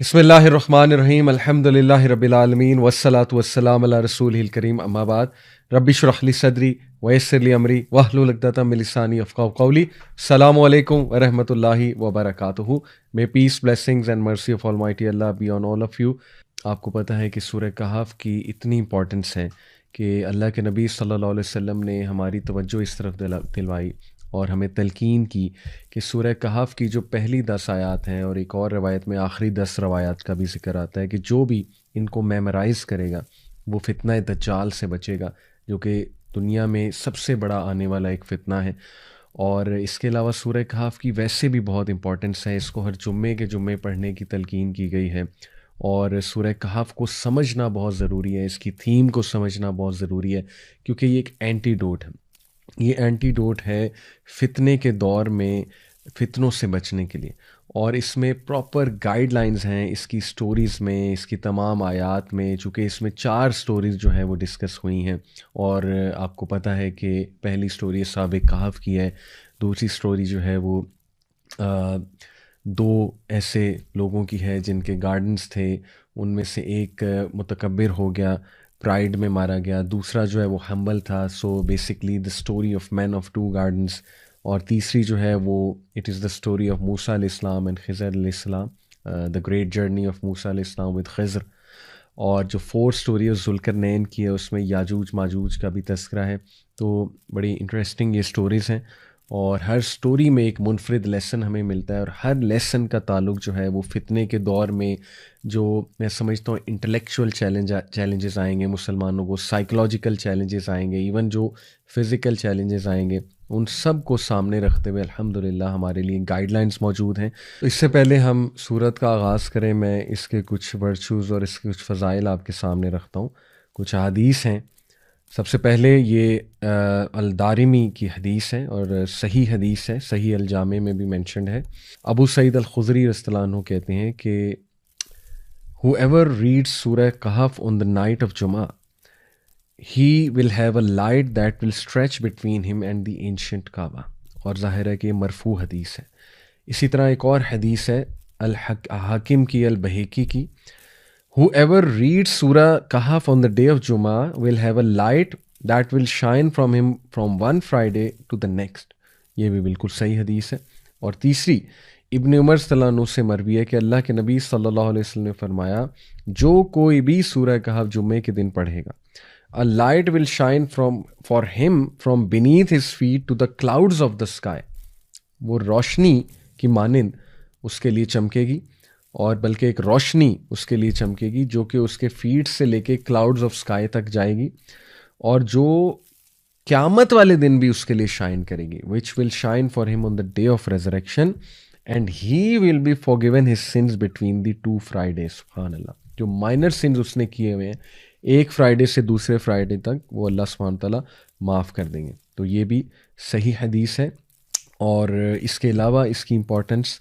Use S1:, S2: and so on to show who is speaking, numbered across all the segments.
S1: بسم اللہ الرحمن الرحیم الحمد للہ رب العالمین والصلاة والسلام علی رسولہ الکریم اما بعد رب اشرح لی صدری ویسر لی امری واحلل عقدۃ من لسانی یفقہوا قولی. السلام علیکم ورحمۃ اللہ وبرکاتہ. May peace, blessings and mercy of Almighty Allah be on all of you. آپ کو پتہ ہے کہ سورہ کہف کی اتنی امپورٹنس ہے کہ اللہ کے نبی صلی اللہ علیہ وسلم نے ہماری توجہ اس طرف دلوائی اور ہمیں تلقین کی کہ سورہ کہف کی جو پہلی 10 آیات ہیں، اور ایک اور روایت میں آخری 10 روایات کا بھی ذکر آتا ہے کہ جو بھی ان کو میمورائز کرے گا وہ فتنہ دجال سے بچے گا، جو کہ دنیا میں سب سے بڑا آنے والا ایک فتنہ ہے. اور اس کے علاوہ سورہ کہف کی ویسے بھی بہت امپورٹنس ہے، اس کو ہر جمعے کے جمعے پڑھنے کی تلقین کی گئی ہے. اور سورہ کہف کو سمجھنا بہت ضروری ہے، اس کی تھیم کو سمجھنا بہت ضروری ہے، کیونکہ یہ ایک اینٹی ڈوٹ ہے. یہ اینٹی ڈوٹ ہے فتنے کے دور میں فتنوں سے بچنے کے لیے، اور اس میں پراپر گائیڈ لائنز ہیں اس کی سٹوریز میں، اس کی تمام آیات میں. چونکہ اس میں 4 سٹوریز جو ہیں وہ ڈسکس ہوئی ہیں، اور آپ کو پتہ ہے کہ پہلی سٹوری اصحاب کہف کی ہے، دوسری سٹوری جو ہے وہ 2 ایسے لوگوں کی ہے جن کے گارڈنز تھے، ان میں سے ایک متکبر ہو گیا، پرائڈ میں مارا گیا، دوسرا جو ہے وہ ہمبل تھا. So basically the story of man of 2 gardens. اور تیسری جو ہے وہ it is the story of Musa علیہ السلام اینڈ خضر علیہ السلام، the great journey of Musa علیہ السلام ود خضر. اور جو 4 اسٹوری ہے ذوالقرنین کی ہے، اس میں یاجوج ماجوج کا بھی تذکرہ ہے. تو بڑی انٹرسٹنگ یہ اسٹوریز ہیں، اور ہر سٹوری میں ایک منفرد لیسن ہمیں ملتا ہے، اور ہر لیسن کا تعلق جو ہے وہ فتنے کے دور میں جو میں سمجھتا ہوں انٹلیکچوئل چیلنجز آئیں گے مسلمانوں کو، سائیکلوجیکل چیلنجز آئیں گے، ایون جو فزیکل چیلنجز آئیں گے، ان سب کو سامنے رکھتے ہوئے الحمدللہ ہمارے لیے گائیڈ لائنز موجود ہیں. تو اس سے پہلے ہم سورت کا آغاز کریں، میں اس کے کچھ ورچوز اور اس کے کچھ فضائل آپ کے سامنے رکھتا ہوں. کچھ احادیث ہیں. سب سے پہلے یہ الدارمی کی حدیث ہے، اور صحیح حدیث ہے، صحیح الجامع میں بھی مینشنڈ ہے. ابو سعید الخدری رضی اللہ عنہ کہتے ہیں کہ whoever reads سورہ کہف on the night of Jummah, he will have a light that will stretch between him and the ancient Kaaba. اور ظاہر ہے کہ یہ مرفوع حدیث ہے. اسی طرح ایک اور حدیث ہے حاکم کی البہیقی کی، whoever reads سورہ کہف on the day of Jummah will have a light that will shine from him from one Friday to the next. یہ بھی بالکل صحیح حدیث ہے. اور تیسری ابن عمر صلی اللہ عنہ سے مروی ہے کہ اللہ کے نبی صلی اللہ علیہ وسلم نے فرمایا، جو کوئی بھی سورہ کہف جمعے کے دن پڑھے گا، a light will shine for him from beneath his feet to the clouds of the sky. وہ روشنی کی مانند اس کے لیے چمکے گی، اور بلکہ ایک روشنی اس کے لیے چمکے گی جو کہ اس کے فیٹ سے لے کے کلاؤڈز آف سکائی تک جائے گی، اور جو قیامت والے دن بھی اس کے لیے شائن کرے گی. which will shine for him on the day of resurrection and he will be forgiven his sins between the 2 Fridays. سبحان اللہ. جو مائنر سنز اس نے کیے ہوئے ہیں ایک فرائیڈے سے دوسرے فرائیڈے تک، وہ اللہ سبحانہ تعالیٰ معاف کر دیں گے. تو یہ بھی صحیح حدیث ہے. اور اس کے علاوہ اس کی امپورٹنس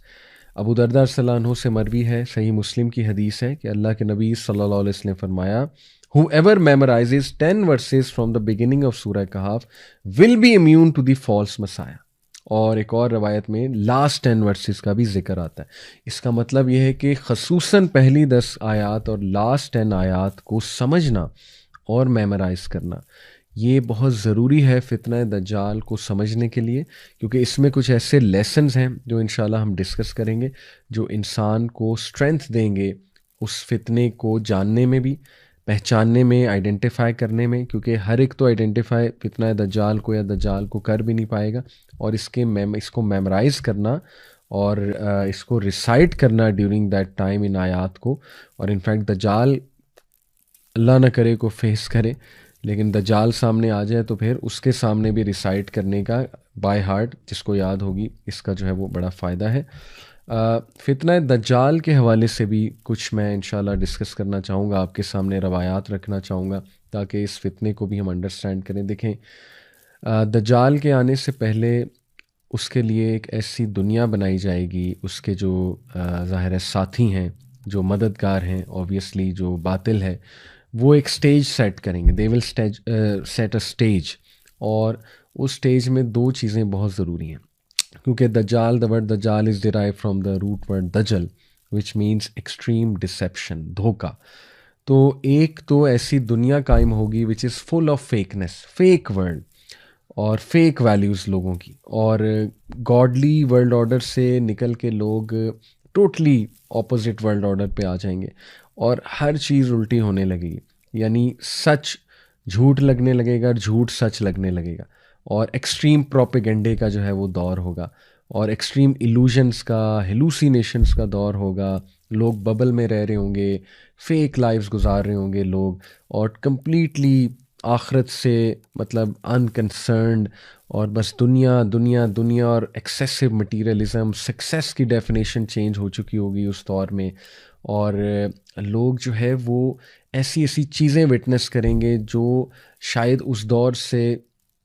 S1: ابو درداء صلی اللہ عنہ سے مروی ہے، صحیح مسلم کی حدیث ہے کہ اللہ کے نبی صلی اللہ علیہ وسلم نے فرمایا، whoever memorizes 10 verses from the beginning of سورہ کہف will be immune to the false messiah. اور ایک اور روایت میں لاسٹ 10 ورسز کا بھی ذکر آتا ہے. اس کا مطلب یہ ہے کہ خصوصاً پہلی 10 آیات اور لاسٹ 10 آیات کو سمجھنا اور میمورائز کرنا یہ بہت ضروری ہے فتنہ دجال کو سمجھنے کے لیے، کیونکہ اس میں کچھ ایسے لیسنز ہیں جو انشاءاللہ ہم ڈسکس کریں گے، جو انسان کو اسٹرینتھ دیں گے اس فتنے کو جاننے میں بھی، پہچاننے میں، آئیڈینٹیفائی کرنے میں. کیونکہ ہر ایک تو آئیڈینٹیفائی فتنہ دجال کو یا دجال کو کر بھی نہیں پائے گا، اور اس کو میمورائز کرنا اور اس کو ریسائٹ کرنا ڈیورنگ دیٹ ٹائم ان آیات کو. اور انفیکٹ دجال اللہ نہ کرے کو فیس کرے، لیکن دجال سامنے آ جائے تو پھر اس کے سامنے بھی ریسائٹ کرنے کا بائی ہارٹ جس کو یاد ہوگی، اس کا جو ہے وہ بڑا فائدہ ہے. فتنہ دجال کے حوالے سے بھی کچھ میں انشاءاللہ ڈسکس کرنا چاہوں گا، آپ کے سامنے روایات رکھنا چاہوں گا تاکہ اس فتنے کو بھی ہم انڈرسٹینڈ کریں. دیکھیں، دجال کے آنے سے پہلے اس کے لیے ایک ایسی دنیا بنائی جائے گی، اس کے جو ظاہر ساتھی ہیں، جو مددگار ہیں، اوبویسلی جو باطل ہے، وہ ایک سٹیج سیٹ کریں گے. دے ول سیٹ اے سٹیج، اور اس سٹیج میں 2 چیزیں بہت ضروری ہیں، کیونکہ دجال، دا ورڈ دجال is derive from the root word دجل. وچ مینس ایکسٹریم ڈسیپشن، دھوکا. تو ایک تو ایسی دنیا قائم ہوگی which is full of fakeness, fake world اور فیک ویلیوز لوگوں کی، اور گاڈلی ورلڈ آرڈر سے نکل کے لوگ ٹوٹلی اپوزٹ ورلڈ آرڈر پہ آ جائیں گے، اور ہر چیز الٹی ہونے لگے گی. یعنی سچ جھوٹ لگنے لگے گا اور جھوٹ سچ لگنے لگے گا، اور ایکسٹریم پروپیگنڈے کا جو ہے وہ دور ہوگا، اور ایکسٹریم ایلوژنس کا، ہیلوسینیشنس کا دور ہوگا. لوگ ببل میں رہ رہے ہوں گے، فیک لائفز گزار رہے ہوں گے لوگ، اور کمپلیٹلی آخرت سے مطلب انکنسرنڈ، اور بس دنیا دنیا دنیا، اور ایکسیسو مٹیریلزم. سکسیس کی ڈیفینیشن چینج ہو چکی ہوگی اس دور میں، اور لوگ جو ہے وہ ایسی ایسی چیزیں وٹنس کریں گے جو شاید اس دور سے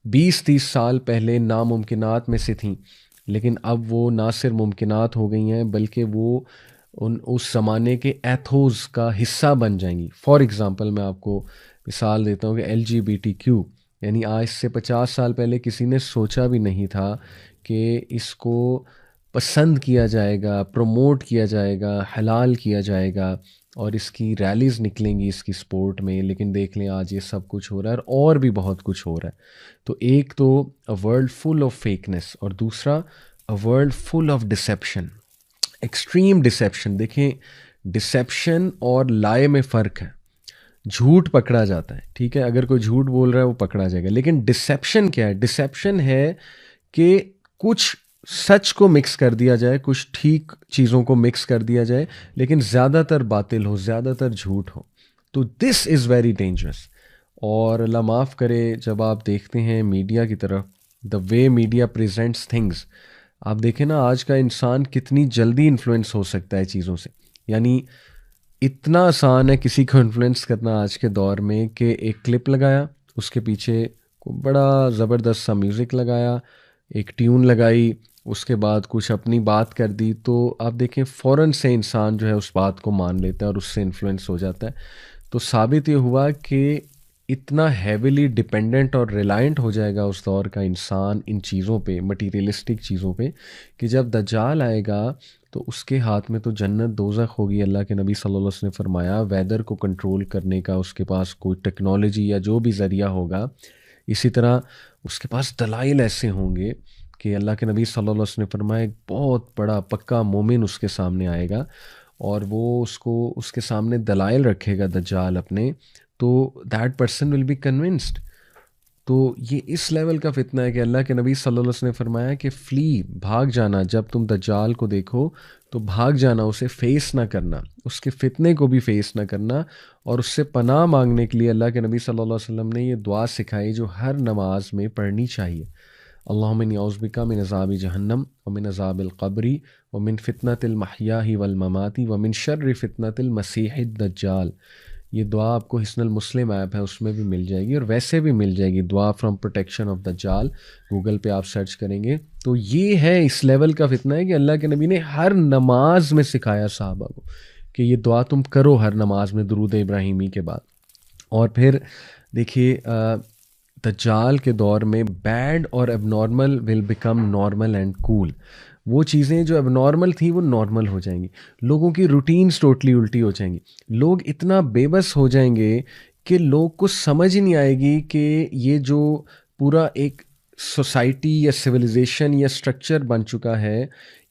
S1: 20-30 سال پہلے ناممکنات میں سے تھیں، لیکن اب وہ نہ صرف ممکنات ہو گئی ہیں بلکہ وہ اس زمانے کے ایتھوز کا حصہ بن جائیں گی. فار ایگزامپل میں آپ کو مثال دیتا ہوں کہ LGBTQ، یعنی آج سے 50 سال پہلے کسی نے سوچا بھی نہیں تھا کہ اس کو پسند کیا جائے گا، پروموٹ کیا جائے گا، حلال کیا جائے گا، اور اس کی ریلیز نکلیں گی اس کی سپورٹ میں. لیکن دیکھ لیں آج یہ سب کچھ ہو رہا ہے، اور بھی بہت کچھ ہو رہا ہے. تو ایک تو اے ورلڈ فل آف فیکنیس، اور دوسرا a world full of deception, extreme deception. دیکھیں ڈسیپشن اور لائے میں فرق ہے. جھوٹ پکڑا جاتا ہے، ٹھیک ہے، اگر کوئی جھوٹ بول رہا ہے وہ پکڑا جائے گا. لیکن ڈسیپشن کیا ہے؟ ڈسیپشن ہے کہ کچھ سچ کو مکس کر دیا جائے، کچھ ٹھیک چیزوں کو مکس کر دیا جائے، لیکن زیادہ تر باطل ہو، زیادہ تر جھوٹ ہو. تو دس از ویری ڈینجرس. اور اللہ معاف کرے، جب آپ دیکھتے ہیں میڈیا کی طرف، دا وے میڈیا پریزنٹس تھنگس، آپ دیکھیں نا آج کا انسان کتنی جلدی انفلوئنس ہو سکتا ہے چیزوں سے. یعنی اتنا آسان ہے کسی کو انفلوئنس کرنا آج کے دور میں کہ ایک کلپ لگایا، اس کے پیچھے بڑا زبردست سا میوزک لگایا، ایک ٹیون لگائی، اس کے بعد کچھ اپنی بات کر دی، تو آپ دیکھیں فوراً سے انسان جو ہے اس بات کو مان لیتا ہے اور اس سے انفلوئنس ہو جاتا ہے. تو ثابت یہ ہوا کہ اتنا ہیویلی ڈپینڈنٹ اور ریلائنٹ ہو جائے گا اس دور کا انسان ان چیزوں پہ، مٹیریلسٹک چیزوں پہ، کہ جب دجال آئے گا تو اس کے ہاتھ میں تو جنت دوزخ ہوگی. اللہ کے نبی صلی اللہ علیہ وسلم نے فرمایا ویدر کو کنٹرول کرنے کا اس کے پاس کوئی ٹیکنالوجی یا جو بھی ذریعہ ہوگا، اسی طرح اس کے پاس دلائل ایسے ہوں گے کہ اللہ کے نبی صلی اللہ علیہ وسلم نے فرمایا ایک بہت بڑا پکا مومن اس کے سامنے آئے گا، اور وہ اس کے سامنے دلائل رکھے گا دجال اپنے، تو that person will be convinced. تو یہ اس لیول کا فتنہ ہے کہ اللہ کے نبی صلی اللہ علیہ وسلم نے فرمایا کہ بھاگ جانا، جب تم دجال کو دیکھو تو بھاگ جانا، اسے فیس نہ کرنا، اس کے فتنے کو بھی فیس نہ کرنا. اور اس سے پناہ مانگنے کے لیے اللہ کے نبی صلی اللہ علیہ وسلم نے یہ دعا سکھائی جو ہر نماز میں پڑھنی چاہیے: اللہم انی اعوذ بک من عذاب جہنم ومن عذاب القبر ومن فتنۃ المحیاء والممات ومن شر فتنۃ المسیح الدجال. یہ دعا آپ کو حسن المسلم ایپ ہے اس میں بھی مل جائے گی، اور ویسے بھی مل جائے گی، دعا فرام پروٹیکشن آف دجال، گوگل پہ آپ سرچ کریں گے. تو یہ ہے اس لیول کا فتنہ ہے کہ اللہ کے نبی نے ہر نماز میں سکھایا صحابہ کو کہ یہ دعا تم کرو ہر نماز میں درود ابراہیمی کے بعد. اور پھر دیکھیے دجال کے دور میں بیڈ اور اب normal will become normal and cool. وہ چیزیں جو اب نارمل تھیں وہ نارمل ہو جائیں گی، لوگوں کی روٹینز ٹوٹلی الٹی ہو جائیں گی، لوگ اتنا بے بس ہو جائیں گے کہ لوگ کو سمجھ ہی نہیں آئے گی کہ یہ جو پورا ایک سوسائٹی یا سویلائزیشن یا اسٹرکچر بن چکا ہے،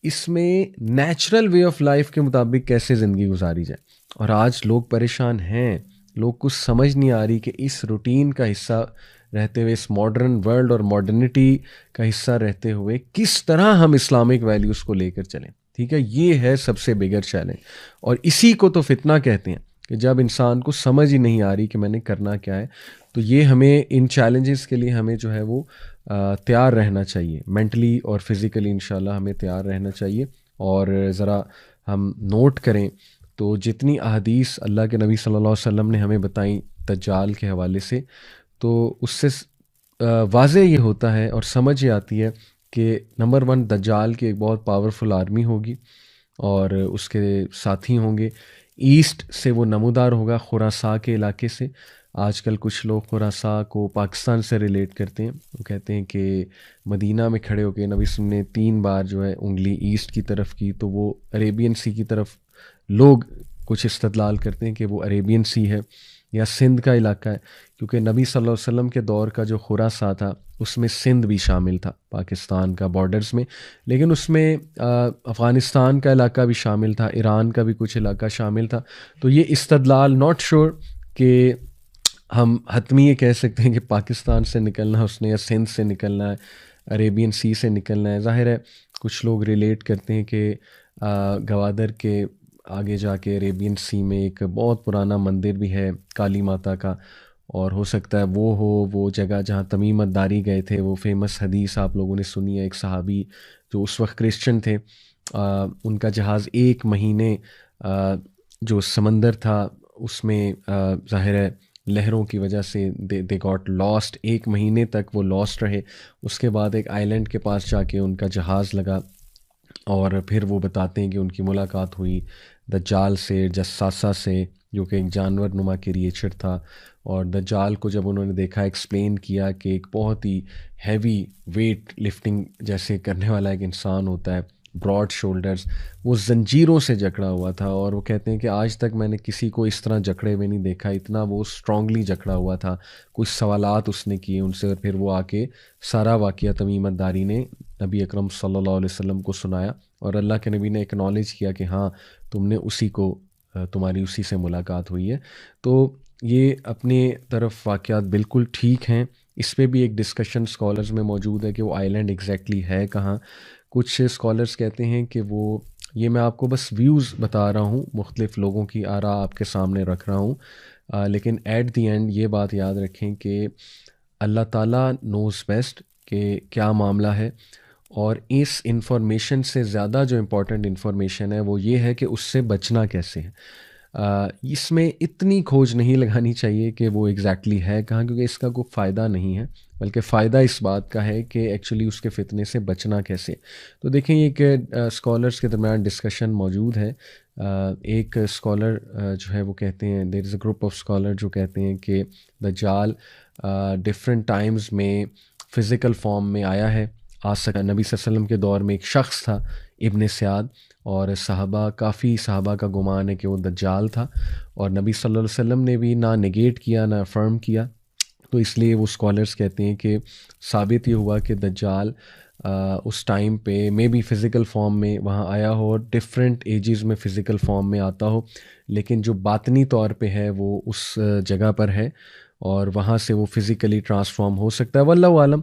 S1: اس میں نیچرل وے آف لائف کے مطابق کیسے زندگی گزاری جائے. اور آج لوگ پریشان ہیں، لوگ کو سمجھ نہیں آ رہی کہ اس روٹین کا حصہ رہتے ہوئے، اس ماڈرن ورلڈ اور ماڈرنٹی کا حصہ رہتے ہوئے کس طرح ہم اسلامک ویلیوز کو لے کر چلیں. ٹھیک ہے، یہ ہے سب سے بگر چیلنج، اور اسی کو تو فتنہ کہتے ہیں کہ جب انسان کو سمجھ ہی نہیں آ رہی کہ میں نے کرنا کیا ہے. تو یہ ہمیں ان چیلنجز کے لیے ہمیں جو ہے وہ تیار رہنا چاہیے، مینٹلی اور فزیکلی انشاءاللہ ہمیں تیار رہنا چاہیے. اور ذرا ہم نوٹ کریں تو جتنی احادیث اللہ کے نبی صلی اللہ علیہ وسلم نے ہمیں بتائیں دجال کے حوالے سے، تو اس سے واضح یہ ہوتا ہے اور سمجھ یہ آتی ہے کہ نمبر 1 دجال کی ایک بہت پاورفل آرمی ہوگی اور اس کے ساتھی ہوں گے. ایسٹ سے وہ نمودار ہوگا، خراساں کے علاقے سے. آج کل کچھ لوگ خراساں کو پاکستان سے ریلیٹ کرتے ہیں، وہ کہتے ہیں کہ مدینہ میں کھڑے ہو کے نبی صلی اللہ علیہ وسلم نے 3 بار جو ہے انگلی ایسٹ کی طرف کی تو وہ عریبین سی کی طرف لوگ کچھ استدلال کرتے ہیں کہ وہ عریبین سی ہے یا سندھ کا علاقہ ہے، کیونکہ نبی صلی اللہ علیہ وسلم کے دور کا جو خراساں تھا اس میں سندھ بھی شامل تھا پاکستان کا بارڈرز میں، لیکن اس میں افغانستان کا علاقہ بھی شامل تھا، ایران کا بھی کچھ علاقہ شامل تھا. تو یہ استدلال ناٹ شور کہ ہم حتمی یہ کہہ سکتے ہیں کہ پاکستان سے نکلنا ہے اس نے یا سندھ سے نکلنا ہے، عریبین سی سے نکلنا ہے. ظاہر ہے کچھ لوگ ریلیٹ کرتے ہیں کہ گوادر کے آگے جا کے عریبین سی میں ایک بہت پرانا مندر بھی ہے کالی ماتا کا، اور ہو سکتا ہے وہ جگہ جہاں تمیم الداری گئے تھے. وہ فیمس حدیث آپ لوگوں نے سنی ہے، ایک صحابی جو اس وقت کرسچن تھے، ان کا جہاز 1 مہینے جو سمندر تھا اس میں ظاہر ہے لہروں کی وجہ سے دے گاٹ لاسٹ، 1 مہینے تک وہ لاسٹ رہے. اس کے بعد ایک آئی لینڈ کے پاس جا کے ان کا جہاز لگا، اور پھر وہ بتاتے ہیں کہ ان کی ملاقات ہوئی دجال سے، جساسہ سے، جو کہ ایک جانور نما کریچر تھا. اور دجال کو جب انہوں نے دیکھا، ایکسپلین کیا کہ ایک بہت ہی ہیوی ویٹ لفٹنگ جیسے کرنے والا ایک انسان ہوتا ہے، براڈ شولڈرز، وہ زنجیروں سے جکڑا ہوا تھا. اور وہ کہتے ہیں کہ آج تک میں نے کسی کو اس طرح جکڑے ہوئے نہیں دیکھا، اتنا وہ اسٹرانگلی جکڑا ہوا تھا. کچھ سوالات اس نے کیے ان سے، اور پھر وہ آ کے سارا واقعہ تمیم الداری نے نبی اکرم صلی اللہ علیہ وسلم کو سنایا، اور اللہ کے نبی نے اکنالج کیا کہ ہاں تم نے اسی کو، تمہاری اسی سے ملاقات ہوئی ہے. تو یہ اپنے طرف واقعات بالکل ٹھیک ہیں. اس پہ بھی ایک ڈسکشن اسکالرز میں موجود ہے کہ وہ آئی لینڈ ایگزیکٹلی ہے کہاں. کچھ اسکالرز کہتے ہیں کہ وہ، یہ میں آپ کو بس ویوز بتا رہا ہوں، مختلف لوگوں کی آراء آپ کے سامنے رکھ رہا ہوں، لیکن ایٹ دی اینڈ یہ بات یاد رکھیں کہ اللہ تعالیٰ نوز بیسٹ کہ کیا معاملہ ہے. اور اس انفارمیشن سے زیادہ جو امپورٹنٹ انفارمیشن ہے وہ یہ ہے کہ اس سے بچنا کیسے ہے. اس میں اتنی کھوج نہیں لگانی چاہیے کہ وہ ایگزیکٹلی ہے کہاں، کیونکہ اس کا کوئی فائدہ نہیں ہے، بلکہ فائدہ اس بات کا ہے کہ ایکچولی اس کے فتنے سے بچنا کیسے. تو دیکھیں یہ کہ اسکالرس کے درمیان ڈسکشن موجود ہے. ایک اسکالر جو ہے وہ کہتے ہیں، دیر از اے گروپ آف اسکالر جو کہتے ہیں کہ دجال ڈفرینٹ ٹائمز میں فزیکل فارم میں آیا ہے، آ سکا. نبی صلی اللہ علیہ وسلم کے دور میں ایک شخص تھا ابن سیاد، اور کافی صحابہ کا گمان ہے کہ وہ دجال تھا، اور نبی صلی اللہ علیہ وسلم نے بھی نہ نگیٹ کیا نہ افرم کیا. تو اس لیے وہ اسکالرس کہتے ہیں کہ ثابت یہ ہوا کہ دجال اس ٹائم پہ مے بی فزیکل فارم میں وہاں آیا ہو، اور ڈفرینٹ ایجز میں فزیکل فارم میں آتا ہو، لیکن جو باطنی طور پہ ہے وہ اس جگہ پر ہے، اور وہاں سے وہ فزیکلی ٹرانسفارم ہو سکتا ہے. واللہ عالم.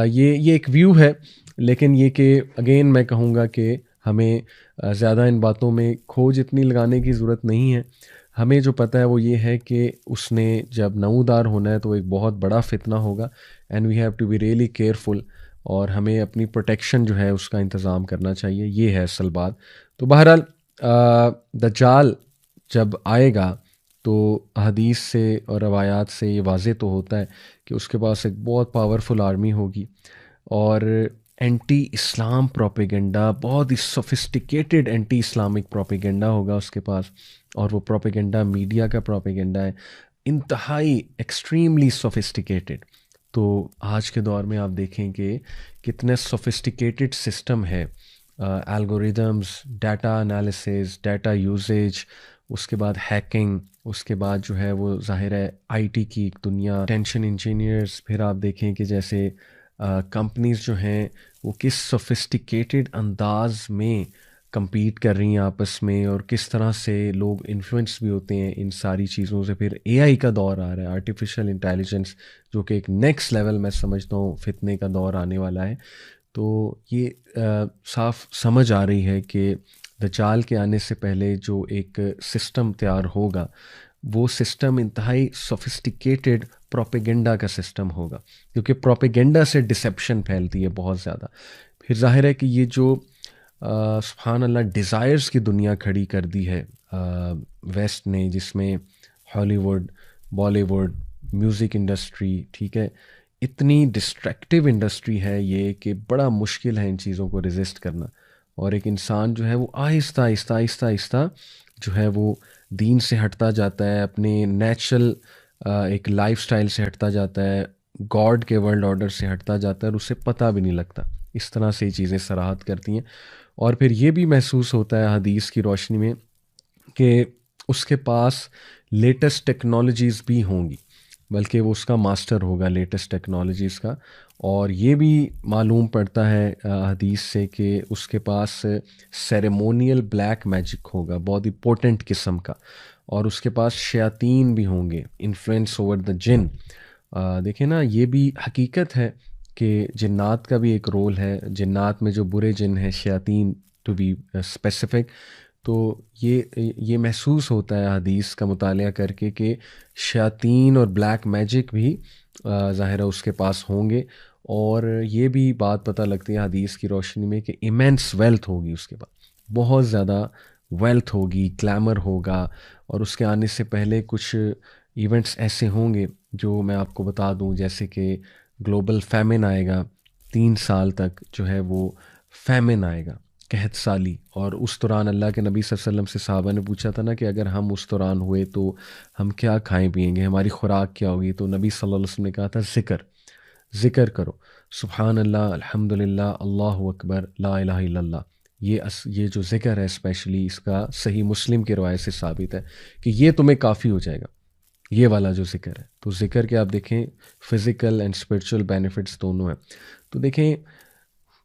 S1: یہ ایک ویو ہے، لیکن یہ کہ اگین میں کہوں گا کہ ہمیں زیادہ ان باتوں میں کھوج اتنی لگانے کی ضرورت نہیں ہے. ہمیں جو پتہ ہے وہ یہ ہے کہ اس نے جب نمودار ہونا ہے تو ایک بہت بڑا فتنہ ہوگا، and we have to be really careful, اور ہمیں اپنی پروٹیکشن جو ہے اس کا انتظام کرنا چاہیے. یہ ہے اصل بات. تو بہرحال دجال جب آئے گا تو احادیث سے اور روایات سے یہ واضح تو ہوتا ہے کہ اس کے پاس ایک بہت پاورفل آرمی ہوگی، اور اینٹی اسلام پروپیگنڈا، بہت ہی سوفسٹیکیٹڈ اینٹی اسلامک پروپیگنڈا ہوگا اس کے پاس. اور وہ پروپیگنڈا میڈیا کا پروپیگنڈا ہے، انتہائی ایکسٹریملی سوفسٹیکیٹڈ. تو آج کے دور میں آپ دیکھیں کہ کتنے سوفسٹیکیٹڈ سسٹم ہے، algorithms, data analysis, data usage, اس کے بعد ہیکنگ، اس کے بعد جو ہے وہ ظاہر ہے آئی ٹی کی ایک دنیا، ٹینشن انجینئرز. پھر آپ دیکھیں کہ جیسے کمپنیز جو ہیں وہ کس سوفسٹیکیٹڈ انداز میں کمپیٹ کر رہی ہیں آپس میں، اور کس طرح سے لوگ انفلوئنس بھی ہوتے ہیں ان ساری چیزوں سے. پھر اے آئی کا دور آ رہا ہے، آرٹیفیشل انٹیلیجنس، جو کہ ایک نیکسٹ لیول میں سمجھتا ہوں فتنے کا دور آنے والا ہے. تو یہ صاف سمجھ آ رہی ہے کہ دجال کے آنے سے پہلے جو ایک سسٹم تیار ہوگا وہ سسٹم انتہائی سوفسٹیکیٹڈ پروپیگنڈا کا سسٹم ہوگا، کیونکہ پروپیگنڈا سے ڈسیپشن پھیلتی ہے بہت زیادہ. پھر ظاہر ہے کہ یہ جو سبحان اللہ ڈیزائرز کی دنیا کھڑی کر دی ہے ویسٹ نے، جس میں Hollywood, Bollywood, music industry, ٹھیک ہے، اتنی ڈسٹریکٹیو انڈسٹری ہے یہ کہ بڑا مشکل ہے ان چیزوں کو ریزسٹ کرنا. اور ایک انسان جو ہے وہ آہستہ آہستہ آہستہ آہستہ جو ہے وہ دین سے ہٹتا جاتا ہے، اپنے نیچرل ایک لائف سٹائل سے ہٹتا جاتا ہے، گاڈ کے ورلڈ آرڈر سے ہٹتا جاتا ہے، اور اسے پتہ بھی نہیں لگتا. اس طرح سے یہ چیزیں صراحت کرتی ہیں. اور پھر یہ بھی محسوس ہوتا ہے حدیث کی روشنی میں کہ اس کے پاس لیٹسٹ ٹیکنالوجیز بھی ہوں گی، بلکہ وہ اس کا ماسٹر ہوگا لیٹسٹ ٹیکنالوجیز کا. اور یہ بھی معلوم پڑتا ہے حدیث سے کہ اس کے پاس سیریمونیل بلیک میجک ہوگا، بہت ہی پوٹنٹ قسم کا. اور اس کے پاس شیاطین بھی ہوں گے، انفلوئنس اوور دا جن. دیکھیں نا، یہ بھی حقیقت ہے کہ جنات کا بھی ایک رول ہے. جنات میں جو برے جن ہیں، شیاطین ٹو بی اسپیسیفک، تو یہ محسوس ہوتا ہے حدیث کا مطالعہ کر کے کہ شیاطین اور بلیک میجک بھی ظاہر ہے اس کے پاس ہوں گے. اور یہ بھی بات پتہ لگتی ہے حدیث کی روشنی میں کہ ایمینس ویلتھ ہوگی اس کے پاس، بہت زیادہ ویلتھ ہوگی، گلیمر ہوگا. اور اس کے آنے سے پہلے کچھ ایونٹس ایسے ہوں گے جو میں آپ کو بتا دوں، جیسے کہ گلوبل فیمن آئے گا، 3 سال تک جو ہے وہ فیمن آئے گا، قحط سالی. اور اس دوران اللہ کے نبی صلی اللہ علیہ وسلم سے صحابہ نے پوچھا تھا نا کہ اگر ہم اس دوران ہوئے تو ہم کیا کھائیں پیئیں گے، ہماری خوراک کیا ہوگی؟ تو نبی صلی اللہ علیہ وسلم نے کہا تھا ذکر کرو، سبحان اللہ، الحمد للہ، اللہ اکبر، لا الہ الا اللہ. یہ جو ذکر ہے اسپیشلی، اس کا صحیح مسلم کی روایت سے ثابت ہے کہ یہ تمہیں کافی ہو جائے گا، یہ والا جو ذکر ہے. تو ذکر کے آپ دیکھیں فزیکل اینڈ اسپرچول بینیفٹس دونوں ہیں. تو دیکھیں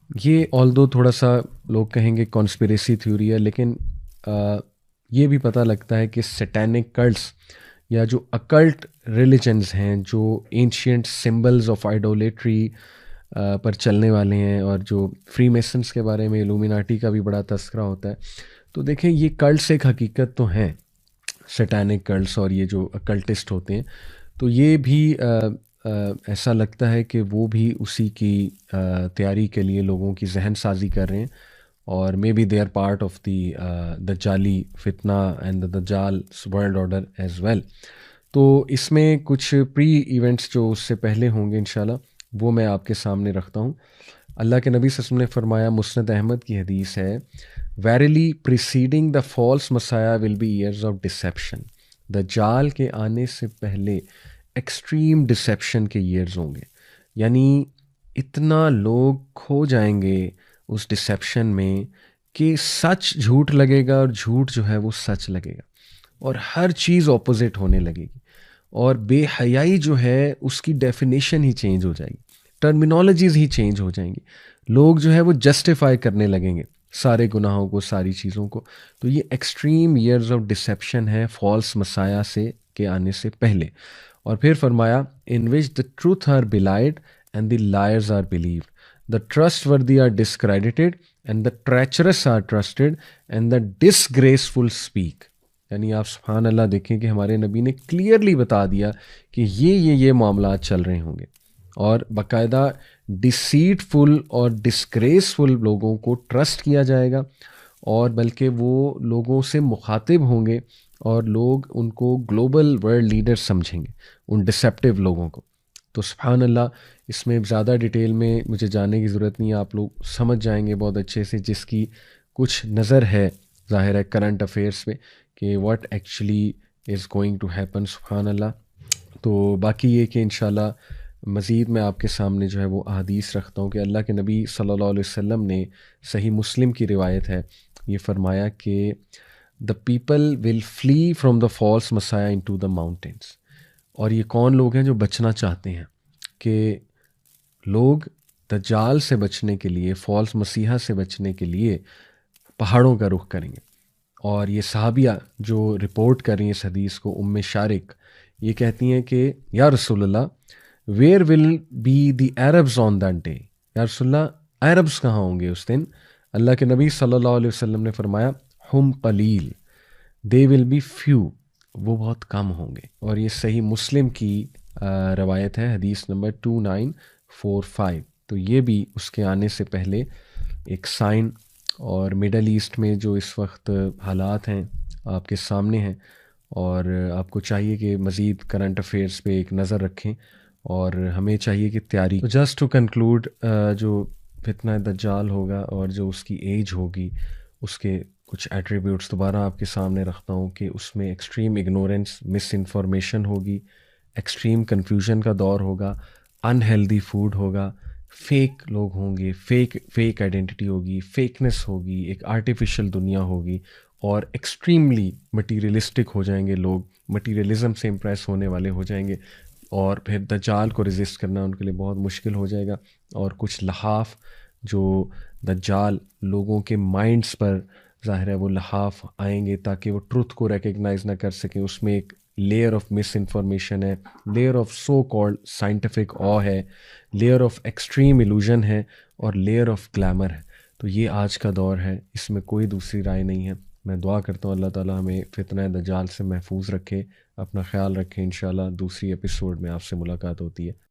S1: یہ آلدو تھوڑا سا لوگ کہیں گے کانسپریسی تھیوری ہے، لیکن یہ بھی پتہ لگتا ہے کہ سیٹینک کلٹس یا جو اکلٹ ریلیجنز ہیں، جو اینشینٹ سمبلز آف آئیڈولیٹری پر چلنے والے ہیں، اور جو فری میسنس کے بارے میں الومیناٹی کا بھی بڑا تذکرہ ہوتا ہے. تو دیکھیں یہ کلٹس ایک حقیقت تو ہیں، سیٹینک کلٹس اور یہ جو اکلٹسٹ ہوتے ہیں. تو یہ بھی ایسا لگتا ہے کہ وہ بھی اسی کی تیاری کے لیے لوگوں کی ذہن سازی کر رہے ہیں، اور may be they are part of the دجالی فتنہ اینڈ دا دجال ورلڈ آرڈر ایز ویل. تو اس میں کچھ پری ایونٹس جو اس سے پہلے ہوں گے انشاءاللہ وہ میں آپ کے سامنے رکھتا ہوں. اللہ کے نبی صلی اللہ علیہ وسلم نے فرمایا، مسند احمد کی حدیث ہے، verily preceding the false messiah will be years of deception. دجال کے آنے سے پہلے ایکسٹریم ڈسیپشن کے ایئرز ہوں گے، یعنی اتنا لوگ کھو جائیں گے اس ڈسیپشن میں کہ سچ جھوٹ لگے گا اور جھوٹ جو ہے وہ سچ لگے گا، اور ہر چیز اپوزٹ ہونے لگے گی. اور بے حیائی جو ہے اس کی ڈیفینیشن ہی چینج ہو جائے گی، ٹرمینالوجیز ہی چینج ہو جائیں گی. لوگ جو ہے وہ جسٹیفائی کرنے لگیں گے سارے گناہوں کو، ساری چیزوں کو. تو یہ ایکسٹریم ایئرز آف ڈسیپشن ہے فالس مسایہ سے کے آنے سے پہلے. اور پھر فرمایا، in which the truth are belied and the liars are believed, the trustworthy are discredited and the treacherous are trusted and the disgraceful speak. یعنی آپ سبحان اللہ دیکھیں کہ ہمارے نبی نے کلیئرلی بتا دیا کہ یہ معاملات چل رہے ہوں گے، اور باقاعدہ ڈسیٹفل اور ڈسگریسفل لوگوں کو ٹرسٹ کیا جائے گا، اور بلکہ وہ لوگوں سے مخاطب ہوں گے، اور لوگ ان کو گلوبل ورلڈ لیڈر سمجھیں گے ان ڈسیپٹیو لوگوں کو. تو سبحان اللہ، اس میں زیادہ ڈیٹیل میں مجھے جانے کی ضرورت نہیں ہے، آپ لوگ سمجھ جائیں گے بہت اچھے سے، جس کی کچھ نظر ہے ظاہر ہے کرنٹ افیئرس پہ کہ what actually is going to happen. سبحان اللہ. تو باقی یہ کہ انشاءاللہ مزید میں آپ کے سامنے جو ہے وہ احادیث رکھتا ہوں کہ اللہ کے نبی صلی اللہ علیہ وسلم نے، صحیح مسلم کی روایت ہے، یہ فرمایا کہ the people will flee from the false messiah into the mountains. اور یہ کون لوگ ہیں جو بچنا چاہتے ہیں؟ کہ لوگ دجال سے بچنے کے لیے، فالس مسیحا سے بچنے کے لیے پہاڑوں کا رخ کریں گے. اور یہ صحابیہ جو رپورٹ کر رہی ہیں اس حدیث کو، ام شارق، یہ کہتی ہیں کہ یا رسول Allah, where will be the Arabs on that day? یا رسول اللہ، عربز کہاں ہوں گے اس دن؟ اللہ کے نبی صلی اللہ علیہ وسلم نے فرمایا، ہم قلیل، دے ول بی فیو، وہ بہت کم ہوں گے. اور یہ صحیح مسلم کی روایت ہے، حدیث نمبر 2945. تو یہ بھی اس کے آنے سے پہلے ایک سائن. اور مڈل ایسٹ میں جو اس وقت حالات ہیں آپ کے سامنے ہیں، اور آپ کو چاہیے کہ مزید کرنٹ افیئرس پہ ایک نظر رکھیں، اور ہمیں چاہیے کہ تیاری. جسٹ ٹو کنکلوڈ، جو فتنہ دجال ہوگا اور جو اس کی ایج ہوگی، اس کے کچھ ایٹریبیوٹس دوبارہ آپ کے سامنے رکھتا ہوں کہ اس میں ایکسٹریم اگنورنس، مس انفارمیشن ہوگی، ایکسٹریم کنفیوژن کا دور ہوگا، انہیلدی فوڈ ہوگا، فیک لوگ ہوں گے، فیک آئیڈینٹی ہوگی، فیکنس ہوگی، ایک آرٹیفیشل دنیا ہوگی، اور ایکسٹریملی مٹیریلسٹک ہو جائیں گے لوگ، مٹیریلزم سے امپریس ہونے والے ہو جائیں گے، اور پھر دجال کو ریزسٹ کرنا ان کے لیے بہت مشکل ہو جائے گا. اور کچھ لحاف جو دجال لوگوں کے مائنڈس پر ظاہر ہے وہ لحاف آئیں گے تاکہ وہ ٹروتھ کو ریکگنائز نہ کر سکیں. اس میں ایک لیئر آف مس انفارمیشن ہے، layer of so called scientific آ ہے، لیئر آف ایکسٹریم ایلوژن ہے، اور لیئر آف گلیمر ہے. تو یہ آج کا دور ہے، اس میں کوئی دوسری رائے نہیں ہے. میں دعا کرتا ہوں اللہ تعالیٰ ہمیں فتنہ دجال سے محفوظ رکھے. اپنا خیال رکھیں، انشاءاللہ دوسری ایپیسوڈ میں آپ سے ملاقات ہوتی ہے.